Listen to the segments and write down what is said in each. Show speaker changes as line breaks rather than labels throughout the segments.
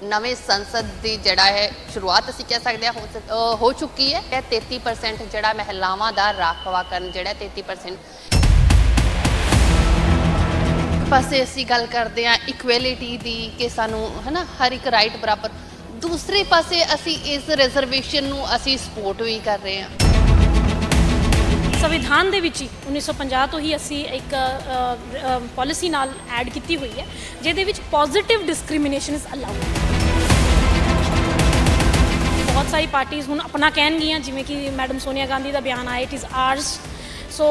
नवे संसद की जड़ा है शुरुआत असीं कह सकते हैं हो चुकी है। 33% जड़ा महिलावां दा राखवाकरण जड़ा 33% पासे असीं गल करते हैं इक्वैलिटी दी कि सानू है ना हर एक राइट बराबर, दूसरे पासे असीं इस रिजर्वेशन नू असीं सपोर्ट भी कर रहे हैं।
संविधान ਦੇ ਵਿੱਚ ਹੀ 1950 ਤੋਂ ਹੀ ਅਸੀਂ ਇੱਕ ਪਾਲਿਸੀ ਨਾਲ ਐਡ ਕੀਤੀ ਹੋਈ ਹੈ ਜਿਹਦੇ ਵਿੱਚ ਪੋਜ਼ਿਟਿਵ ਡਿਸਕ੍ਰਿਮੀਨੇਸ਼ਨ ਇਜ਼ ਅਲਾਉਡ। ਬਹੁਤ ਸਾਰੀ ਪਾਰਟੀਆਂ ਹੁਣ ਆਪਣਾ ਕਹਿਣਗੀਆਂ, ਜਿਵੇਂ ਕਿ ਮੈਡਮ ਸੋਨੀਆ ਗਾਂਧੀ ਦਾ ਬਿਆਨ ਆਇਆ ਇਟ ਇਜ਼ ਆਰਸ। ਸੋ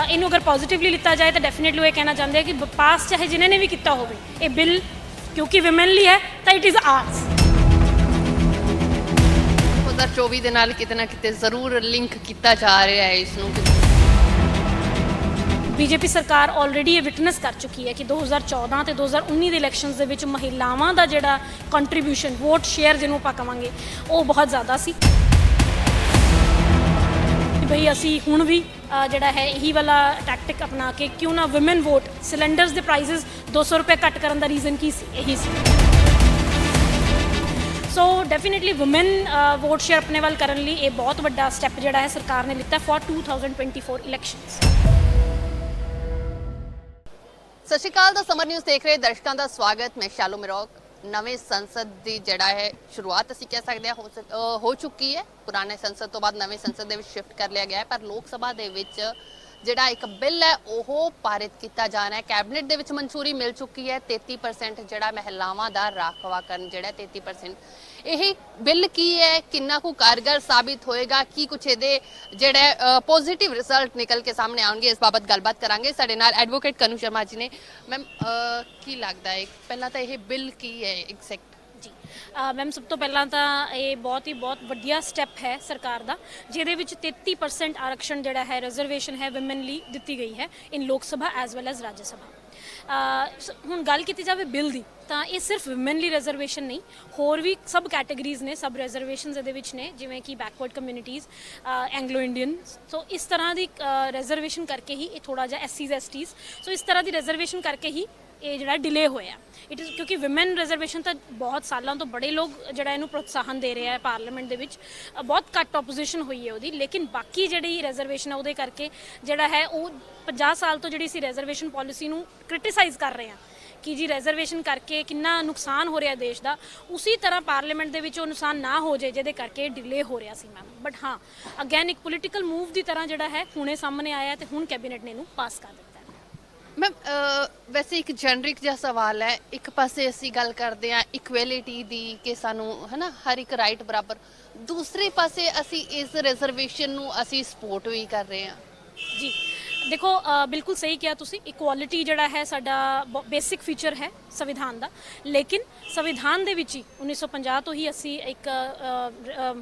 ਇਹਨੂੰ ਅਗਰ ਪੋਜ਼ਿਟਿਵਲੀ ਲਿੱਤਾ ਜਾਏ ਤਾਂ ਡੈਫੀਨੇਟਲੀ ਉਹ ਇਹ ਕਹਿਣਾ ਚਾਹੁੰਦੇ ਆ ਕਿ ਪਾਸ ਚਾਹੇ ਜਿਨ੍ਹਾਂ ਨੇ ਵੀ ਕੀਤਾ ਹੋਵੇ ਇਹ ਬਿੱਲ ਕਿਉਂਕਿ ਵਿਮਨ ਲਈ ਹੈ ਤਾਂ ਇਟ ਇਜ਼ ਆਰਸ।
2024 ਦੇ ਨਾਲ ਕਿਤੇ ਨਾ ਕਿਤੇ ਜ਼ਰੂਰ ਲਿੰਕ ਕੀਤਾ ਜਾ ਰਿਹਾ ਹੈ ਇਸ ਨੂੰ।
ਬੀਜੇਪੀ ਸਰਕਾਰ ਆਲਰੇਡੀ ਇਹ ਵਿਟਨੈਸ ਕਰ ਚੁੱਕੀ ਹੈ ਕਿ 2014 ਤੇ 2019 ਦੇ ਇਲੈਕਸ਼ਨਸ ਦੇ ਵਿੱਚ ਮਹਿਲਾਵਾਂ ਦਾ ਜਿਹੜਾ ਕੰਟਰੀਬਿਊਸ਼ਨ ਵੋਟ ਸ਼ੇਅਰ ਜਿਹਨੂੰ ਆਪਾਂ ਕਵਾਂਗੇ ਉਹ ਬਹੁਤ ਜ਼ਿਆਦਾ ਸੀ। ਭਈ ਅਸੀਂ ਹੁਣ ਵੀ ਜਿਹੜਾ ਹੈ ਇਹੀ ਵਾਲਾ ਟੈਕਟਿਕ ਅਪਣਾ ਕੇ ਕਿਉਂ ਨਾ ਔਮਨ ਵੋਟ, ਸਿਲੰਡਰਸ ਦੇ ਪ੍ਰਾਈਸਿਸ 200 ਰੁਪਏ ਘੱਟ ਕਰਨ ਦਾ ਰੀਜ਼ਨ ਕੀ ਸੀ? ਇਹੀ ਸੀ। ਸੋ ਡੈਫੀਨੇਟਲੀ ਔਮਨ ਵੋਟ ਸ਼ੇਅਰ ਆਪਣੇ ਵੱਲ ਕਰਨ ਲਈ ਇਹ ਬਹੁਤ ਵੱਡਾ ਸਟੈਪ ਜਿਹੜਾ ਹੈ ਸਰਕਾਰ ਨੇ ਲਿੱਤਾ ਫॉर 2024 ਇਲੈਕਸ਼ਨਸ।
सत श्री अकाल। समर न्यूज़ देख रहे दर्शकों का स्वागत। मैं शालू मिरोक। नवे संसद की जड़ा है शुरुआत असीं कह सकते हैं हो चुकी है। पुराने संसद तो बाद नवे संसद दे विच शिफ्ट कर लिया गया है, पर लोक सभा दे विच ਜਿਹੜਾ ਇੱਕ ਬਿੱਲ ਹੈ ਉਹ ਪਾਰਿਤ ਕੀਤਾ ਜਾਣਾ ਹੈ। ਕੈਬਨਿਟ ਦੇ ਵਿੱਚ ਮਨਜ਼ੂਰੀ ਮਿਲ ਚੁੱਕੀ ਹੈ। 33% ਜਿਹੜਾ ਮਹਿਲਾਵਾਂ ਦਾ ਰਾਖਵਾਕਰਨ ਜਿਹੜਾ 33%, ਇਹ ਬਿੱਲ ਕੀ ਹੈ, ਕਿੰਨਾ ਕੁ ਕਾਰਗਰ ਸਾਬਿਤ ਹੋਏਗਾ, ਕੀ ਕੁਛ ਇਹਦੇ ਜਿਹੜੇ ਪੋਜ਼ਿਟਿਵ ਰਿਜ਼ਲਟ ਨਿਕਲ ਕੇ ਸਾਹਮਣੇ ਆਉਣਗੇ, ਇਸ ਬਾਬਤ ਗੱਲਬਾਤ ਕਰਾਂਗੇ। ਸਾਡੇ ਨਾਲ ਐਡਵੋਕੇਟ ਕਨੂ ਸ਼ਰਮਾ ਜੀ ਨੇ। ਮੈਮ ਕੀ ਲੱਗਦਾ ਹੈ ਪਹਿਲਾਂ ਤਾਂ ਇਹ ਬਿੱਲ ਕੀ ਹੈ ਐਗਜ਼ੈਕਟ?
ਜੀ ਮੈਮ, ਸਭ ਤੋਂ ਪਹਿਲਾਂ ਤਾਂ ਇਹ ਬਹੁਤ ਵਧੀਆ ਸਟੈਪ ਹੈ ਸਰਕਾਰ ਦਾ, ਜਿਹਦੇ ਵਿੱਚ 33% ਆਰਕਸ਼ਣ ਜਿਹੜਾ ਹੈ ਰਿਜ਼ਰਵੇਸ਼ਨ ਹੈ ਵਿਮਨ ਲਈ ਦਿੱਤੀ ਗਈ ਹੈ ਇਨ ਲੋਕ ਸਭਾ ਐਜ਼ ਵੈਲ ਐਜ਼ ਰਾਜ ਸਭਾ। ਹੁਣ ਗੱਲ ਕੀਤੀ ਜਾਵੇ ਬਿੱਲ ਦੀ ਤਾਂ ਇਹ ਸਿਰਫ ਵਿਮਨ ਲਈ ਰਿਜ਼ਰਵੇਸ਼ਨ ਨਹੀਂ, ਹੋਰ ਵੀ ਸਬ ਕੈਟਾਗਰੀਜ਼ ਨੇ, ਸਬ ਰਿਜ਼ਰਵੇਸ਼ਨਸ ਇਹਦੇ ਵਿੱਚ ਨੇ, ਜਿਵੇਂ ਕਿ ਬੈਕਵਰਡ ਕਮਿਊਨਿਟੀਜ਼, ਐਂਗਲੋ ਇੰਡੀਅਨ। ਸੋ ਇਸ ਤਰ੍ਹਾਂ ਦੀ ਰਿਜ਼ਰਵੇਸ਼ਨ ਕਰਕੇ ਹੀ ਇਹ ਥੋੜ੍ਹਾ ਜਿਹਾ SCs STs, ਸੋ ਇਸ ਤਰ੍ਹਾਂ ਦੀ ਰਿਜ਼ਰਵੇਸ਼ਨ ਕਰਕੇ ਹੀ ਇਹ ਜਿਹੜਾ ਡਿਲੇ ਹੋਇਆ। ਇਟ ਇਜ਼ ਕਿਉਂਕਿ ਵਿਮਨ ਰਿਜ਼ਰਵੇਸ਼ਨ ਤਾਂ ਬਹੁਤ ਸਾਲਾਂ ਤੋਂ ਬੜੇ ਲੋਕ ਜਿਹੜਾ ਇਹਨੂੰ ਪ੍ਰੋਤਸਾਹਨ ਦੇ ਰਿਹਾ ਹੈ ਪਾਰਲੀਮੈਂਟ ਦੇ ਵਿੱਚ, ਬਹੁਤ ਘੱਟ ਆਪੋਜੀਸ਼ਨ ਹੋਈ ਹੈ ਉਹਦੀ, ਲੇਕਿਨ ਬਾਕੀ ਜਿਹੜੀ ਰਿਜ਼ਰਵੇਸ਼ਨ ਹੈ ਉਹਦੇ ਕਰਕੇ ਜਿਹੜਾ ਹੈ ਉਹ 50 ਸਾਲ ਤੋਂ ਜਿਹੜੀ ਸੀ ਰਿਜ਼ਰਵੇਸ਼ਨ ਪਾਲਿਸੀ ਨੂੰ ਕ੍ਰਿਟੀਸਾਈਜ਼ ਕਰ ਰਹੇ ਹਾਂ ਕਿ ਜੀ ਰਿਜ਼ਰਵੇਸ਼ਨ ਕਰਕੇ ਕਿੰਨਾ ਨੁਕਸਾਨ ਹੋ ਰਿਹਾ ਦੇਸ਼ ਦਾ, ਉਸੇ ਤਰ੍ਹਾਂ ਪਾਰਲੀਮੈਂਟ ਦੇ ਵਿੱਚ ਉਹ ਨੁਕਸਾਨ ਨਾ ਹੋ ਜਾਏ ਜਿਹਦੇ ਕਰਕੇ ਡਿਲੇ ਹੋ ਰਿਹਾ ਸੀ ਮੈਮ। ਬਟ ਹਾਂ, ਅਗੇਨ ਇੱਕ ਪੋਲੀਟੀਕਲ ਮੂਵ ਦੀ ਤਰ੍ਹਾਂ ਜਿਹੜਾ ਹੈ ਹੁਣੇ ਸਾਹਮਣੇ ਆਇਆ ਤੇ ਹੁਣ ਕੈਬਨਿਟ ਨੇ ਇਹਨੂੰ ਪਾਸ ਕਰ ਦਿੱਤਾ।
मैम वैसे एक जेनरिक जिहा सवाल है, एक पासे असीं गल करते हैं इक्वैलिटी दी कि सानू है ना हर एक राइट बराबर, दूसरे पासे असीं इस रिजर्वेशन नू असीं सपोर्ट भी कर रहे हैं।
जी देखो, बिल्कुल सही किया तुसी। इक्वालिटी जड़ा है साडा बेसिक फीचर है संविधान दा, लेकिन संविधान दे विच ही 1950 तो ही असी एक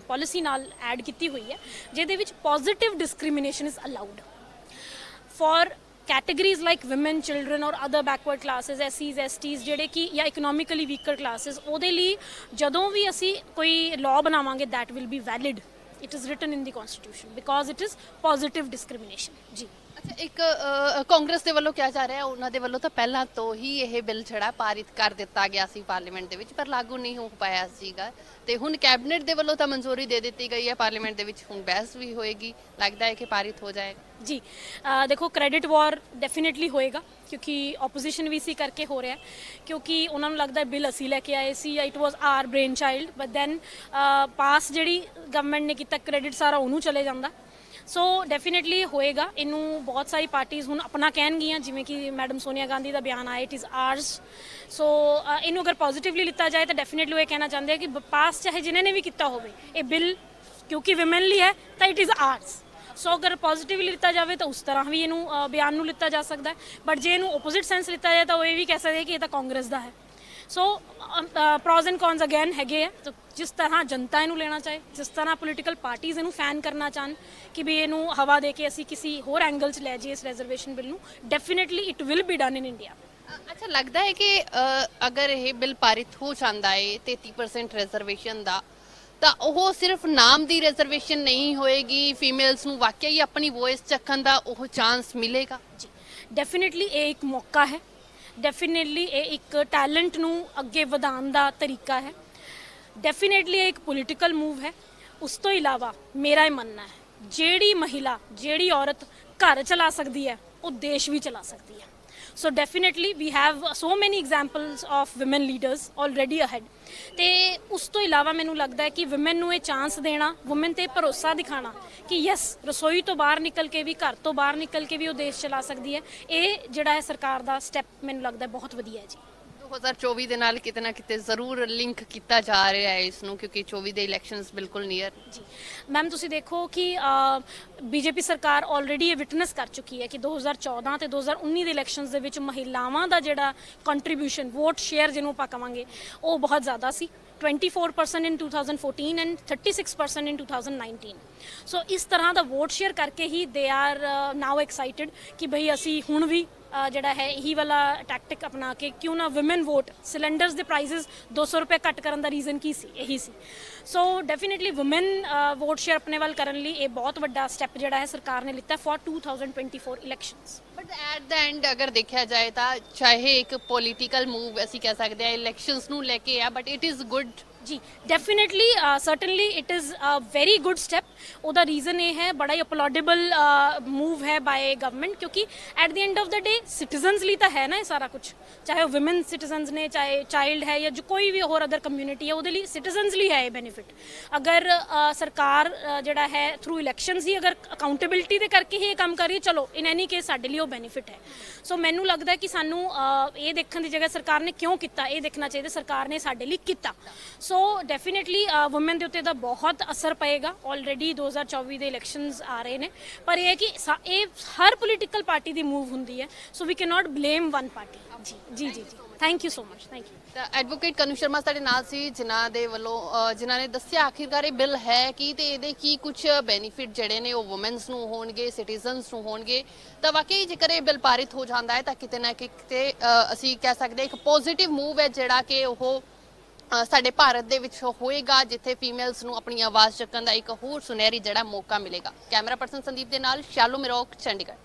पॉलिसी नाल ऐड कीती हुई है जिहदे विच positive discrimination is allowed for categories like women, children और other backward classes, SCs STs ਜਿਹੜੇ ਕਿ ਜਾਂ ਇਕਨੋਮਿਕਲੀ ਵੀਕਰ ਕਲਾਸਿਸ, ਉਹਦੇ ਲਈ ਜਦੋਂ ਵੀ ਅਸੀਂ ਕੋਈ ਲਾਅ ਬਣਾਵਾਂਗੇ that will be valid, it is written in the constitution because it is positive discrimination। ਜੀ
ਅੱਛਾ, ਇੱਕ ਕਾਂਗਰਸ ਦੇ ਵੱਲੋਂ ਕਿਹਾ ਜਾ ਰਿਹਾ, ਉਹਨਾਂ ਦੇ ਵੱਲੋਂ ਤਾਂ ਪਹਿਲਾਂ ਤੋਂ ਹੀ ਇਹ ਬਿੱਲ ਜਿਹੜਾ ਪਾਰਿਤ ਕਰ ਦਿੱਤਾ ਗਿਆ ਸੀ ਪਾਰਲੀਮੈਂਟ ਦੇ ਵਿੱਚ, ਪਰ ਲਾਗੂ ਨਹੀਂ ਹੋ ਪਾਇਆ ਸੀਗਾ, ਤੇ ਹੁਣ ਕੈਬਨਿਟ ਦੇ ਵੱਲੋਂ ਤਾਂ ਮਨਜ਼ੂਰੀ ਦੇ ਦਿੱਤੀ ਗਈ ਹੈ ਪਾਰਲੀਮੈਂਟ ਦੇ ਵਿੱਚ, ਹੁਣ ਬਹਿਸ ਵੀ ਹੋਏਗੀ, ਲੱਗਦਾ ਹੈ ਕਿ ਪਾਰਿਤ ਹੋ ਜਾਏਗਾ।
जी देखो, क्रेडिट वॉर डेफिनेटली होएगा क्योंकि ओपोजिशन भी इसी करके हो रहा है, क्योंकि उन्होंने लगता है बिल असी लैके आए सी, it was our brain child, but then पास जी गवर्नमेंट ने किया क्रेडिट सारा उन्होंने चले जाता। सो डेफिनेटली होएगा। इनू बहुत सारी पार्टीज़ हुण अपना कहणगियां, जिवें कि मैडम सोनिया गांधी का बयान आया इट इज़ आर्स। सो इनू अगर पॉजिटिवली लिता जाए तो डेफिनेटली वो कहना चाहते हैं कि पास चाहे जिन्हें भी किया होवे ये बिल क्योंकि विमेन ली है तो इट इज़ आर्स। सो अगर पॉजिटिवली लिता जाए तो उस तरह भी इनू बयान नू लिता जा सकता है, बट जे इनू ओपोजिट सेंस लिता जाए तो वो ये भी कह सकते हैं कि ये तो कांग्रेस का है। सो प्रॉज एंड कॉन्स अगेन हैगे है। तो जिस तरह जनता इनू लेना चाहे, जिस तरह पोलिटिकल पार्टीज़ इनू फैन करना चाहन कि भी इनू हवा दे के असी किसी होर एंगल च लै जाइए इस रिजर्वेशन बिल नू, definitely it will be done in India.
अच्छा, लगता है कि अगर ये बिल पारित हो जाता है 33% रिजर्वेशन का, ਤਾਂ ਉਹ ਸਿਰਫ ਨਾਮ ਦੀ ਰਿਜ਼ਰਵੇਸ਼ਨ ਨਹੀਂ ਹੋਏਗੀ, ਫੀਮੇਲਸ ਨੂੰ ਵਾਕਿਆ ਹੀ ਆਪਣੀ ਵੌਇਸ ਚੱਕਣ ਦਾ ਉਹ ਚਾਂਸ ਮਿਲੇਗਾ।
ਜੀ ਡੈਫੀਨੇਟਲੀ ਇਹ ਇੱਕ ਮੌਕਾ ਹੈ, ਡੈਫੀਨੇਟਲੀ ਇਹ ਇੱਕ ਟੈਲੈਂਟ ਨੂੰ ਅੱਗੇ ਵਧਾਉਣ ਦਾ ਤਰੀਕਾ ਹੈ। ਡੈਫੀਨੇਟਲੀ ਇਹ ਇੱਕ ਪੋਲੀਟੀਕਲ ਮੂਵ ਹੈ। ਉਸ ਤੋਂ ਇਲਾਵਾ ਮੇਰਾ ਇਹ ਮੰਨਣਾ ਹੈ ਜਿਹੜੀ ਮਹਿਲਾ ਜਿਹੜੀ ਔਰਤ ਘਰ ਚਲਾ ਸਕਦੀ ਹੈ ਉਹ ਦੇਸ਼ ਵੀ ਚਲਾ ਸਕਦੀ ਹੈ। So definitely we have so many examples of women leaders already ahead ਤੇ ਉਸ ਤੋਂ ਇਲਾਵਾ ਮੈਨੂੰ ਲੱਗਦਾ ਹੈ ਕਿ women ਨੂੰ ਇਹ ਚਾਂਸ ਦੇਣਾ, women ਤੇ ਭਰੋਸਾ ਦਿਖਾਣਾ ਕਿ ਯੈਸ ਰਸੋਈ ਤੋਂ ਬਾਹਰ ਨਿਕਲ ਕੇ ਵੀ, ਘਰ ਤੋਂ ਬਾਹਰ ਨਿਕਲ ਕੇ ਵੀ ਉਹ ਦੇਸ਼ ਚਲਾ ਸਕਦੀ ਹੈ, ਇਹ ਜਿਹੜਾ ਹੈ ਸਰਕਾਰ ਦਾ ਸਟੈਪ ਮੈਨੂੰ ਲੱਗਦਾ ਹੈ ਬਹੁਤ ਵਧੀਆ ਹੈ ਜੀ।
2024 ਦੇ ਨਾਲ ਕਿਤੇ ਨਾ ਕਿਤੇ ਜ਼ਰੂਰ ਲਿੰਕ ਕੀਤਾ ਜਾ ਰਿਹਾ ਹੈ ਇਸ ਨੂੰ, ਕਿਉਂਕਿ 24 ਦੇ ਇਲੈਕਸ਼ਨਸ ਬਿਲਕੁਲ ਨੀਅਰ।
ਜੀ ਮੈਮ ਤੁਸੀਂ ਦੇਖੋ ਕਿ ਬੀਜੇਪੀ ਸਰਕਾਰ ਆਲਰੇਡੀ ਇਹ ਵਿਟਨੈਸ ਕਰ ਚੁੱਕੀ ਹੈ ਕਿ 2014 ਤੇ 2019 ਦੇ ਇਲੈਕਸ਼ਨਸ ਦੇ ਵਿੱਚ ਮਹਿਲਾਵਾਂ ਦਾ ਜਿਹੜਾ ਕੰਟਰੀਬਿਊਸ਼ਨ, ਵੋਟ ਸ਼ੇਅਰ ਜਿਹਨੂੰ ਆਪਾਂ ਕਵਾਂਗੇ, ਉਹ ਬਹੁਤ ਜ਼ਿਆਦਾ ਸੀ। 24% in 2014 and 36% in 2019। ਸੋ ਇਸ ਤਰ੍ਹਾਂ ਦਾ ਵੋਟ ਸ਼ੇਅਰ ਕਰਕੇ ਹੀ ਦੇ ਆਰ ਨਾਓ ਐਕਸਾਈਟਿਡ ਕਿ ਭਈ ਅਸੀਂ ਹੁਣ ਵੀ ਜਿਹੜਾ ਹੈ ਇਹੀ ਵਾਲਾ ਟੈਕਟਿਕ ਅਪਣਾ ਕੇ ਕਿਉਂ ਨਾ ਵਿਮਨ ਵੋਟ, ਸਿਲੰਡਰਸ ਦੇ ਪ੍ਰਾਈਸਿਸ 200 ਰੁਪਏ ਘੱਟ ਕਰਨ ਦਾ ਰੀਜ਼ਨ ਕੀ ਸੀ, ਇਹੀ ਸੀ। ਸੋ ਡੈਫੀਨੇਟਲੀ ਵੂਮਨ ਵੋਟ ਸ਼ੇਅਰ ਆਪਣੇ ਵੱਲ ਕਰਨ ਲਈ ਇਹ ਬਹੁਤ ਵੱਡਾ ਸਟੈਪ ਜਿਹੜਾ ਹੈ ਸਰਕਾਰ ਨੇ ਲਿੱਤਾ for 2024 elections.
But at the and ਅਗਰ ਦੇਖਿਆ ਜਾਏ ਤਾਂ ਚਾਹੇ ਇੱਕ ਪੋਲੀਟੀਕਲ ਮੂਵ ਅਸੀਂ ਕਹਿ ਸਕਦੇ ਹਾਂ ਇਲੈਕਸ਼ਨਸ ਨੂੰ ਲੈ ਕੇ ਆ, ਬਟ ਇਟ ਇਜ਼ ਗੁੱਡ।
ਜੀ definitely certainly it is a very good step. ਉਹਦਾ ਰੀਜ਼ਨ ਇਹ ਹੈ ਬੜਾ ਹੀ ਅਪਲੋਡੇਬਲ ਮੂਵ ਹੈ ਬਾਏ ਗਵਰਨਮੈਂਟ, ਕਿਉਂਕਿ at the end of the day citizens ਲਈ ਤਾਂ ਹੈ ਨਾ ਇਹ ਸਾਰਾ ਕੁਝ, ਚਾਹੇ ਉਹ ਵਿਮਨ ਸਿਟੀਜ਼ਨਸ ਨੇ, ਚਾਹੇ ਚਾਈਲਡ ਹੈ ਜਾਂ ਜੋ ਕੋਈ ਵੀ ਹੋਰ ਅਦਰ ਕਮਿਊਨਿਟੀ ਹੈ, ਉਹਦੇ ਲਈ ਸਿਟੀਜ਼ਨਸ ਲਈ ਹੈ ਇਹ ਬੈਨੀਫਿਟ। ਅਗਰ ਸਰਕਾਰ ਜਿਹੜਾ ਹੈ ਥਰੂ ਇਲੈਕਸ਼ਨਸ ਹੀ ਅਗਰ ਅਕਾਊਂਟੇਬਿਲਿਟੀ ਦੇ ਕਰਕੇ ਹੀ ਇਹ ਕੰਮ ਕਰੀ, ਚਲੋ ਇਨ ਐਨੀ ਕੇਸ ਸਾਡੇ ਲਈ ਉਹ ਬੈਨੀਫਿਟ ਹੈ। ਸੋ ਮੈਨੂੰ ਲੱਗਦਾ ਕਿ ਸਾਨੂੰ ਇਹ ਦੇਖਣ ਦੀ ਜਗ੍ਹਾ ਸਰਕਾਰ ਨੇ ਕਿਉਂ ਕੀਤਾ ਇਹ ਦੇਖਣਾ ਚਾਹੀਦਾ ਸਰਕਾਰ ਨੇ ਸਾਡੇ ਲਈ ਕੀਤਾ। ਸੋ ਡੈਫੀਨੇਟਲੀ ਵੂਮਨ ਦੇ ਉੱਤੇ ਦਾ ਬਹੁਤ ਅਸਰ ਪਏਗਾ। ਆਲਰੇਡੀ 2024 ਦੇ ਇਲੈਕਸ਼ਨਸ ਆ ਰਹੇ ਨੇ, ਪਰ ਇਹ ਹੈ ਕਿ ਇਹ ਹਰ ਪੋਲੀਟੀਕਲ ਪਾਰਟੀ ਦੀ ਮੂਵ ਹੁੰਦੀ ਹੈ। So we can not blame one party. ਜੀ ਜੀ ਜੀ thank you so much. Thank you.
ਤਾਂ ਐਡਵੋਕੇਟ ਕਨੂ ਸ਼ਰਮਾ ਸਾਡੇ ਨਾਲ ਸੀ, ਜਿਨ੍ਹਾਂ ਦੇ ਵੱਲੋਂ ਜਿਨ੍ਹਾਂ ਨੇ ਦੱਸਿਆ ਆਖਿਰਕਾਰ ਇਹ ਬਿੱਲ ਹੈ ਕੀ ਤੇ ਇਹਦੇ ਕੀ ਕੁਝ ਬੈਨੀਫਿਟ ਜਿਹੜੇ ਨੇ ਉਹ ਵੂਮਨਸ ਨੂੰ ਹੋਣਗੇ, ਸਿਟੀਜ਼ਨਸ ਨੂੰ ਹੋਣਗੇ। ਤਾਂ ਵਾਕਈ ਜੇਕਰ ਇਹ ਬਿੱਲ ਪਾਰਿਤ ਹੋ ਜਾਂਦਾ ਹੈ ਤਾਂ ਕਿਤੇ ਨਾ ਕਿਤੇ ਅਸੀਂ ਕਹਿ ਸਕਦੇ ਇੱਕ ਪੋਜ਼ਿਟਿਵ ਮੂਵ ਹੈ ਜਿਹੜਾ ਕਿ ਉਹ ਸਾਡੇ ਭਾਰਤ ਦੇ ਵਿੱਚ ਹੋਏਗਾ, ਜਿੱਥੇ ਫੀਮੇਲਸ ਨੂੰ ਆਪਣੀ ਆਵਾਜ਼ ਚੱਕਣ ਦਾ ਇੱਕ ਹੋਰ ਸੁਨਹਿਰੀ ਜਿਹੜਾ ਮੌਕਾ ਮਿਲੇਗਾ। ਕੈਮਰਾ ਪਰਸਨ ਸੰਦੀਪ ਦੇ ਨਾਲ ਸ਼ਾਲੂ ਮਿਰੋਕ, ਚੰਡੀਗੜ੍ਹ।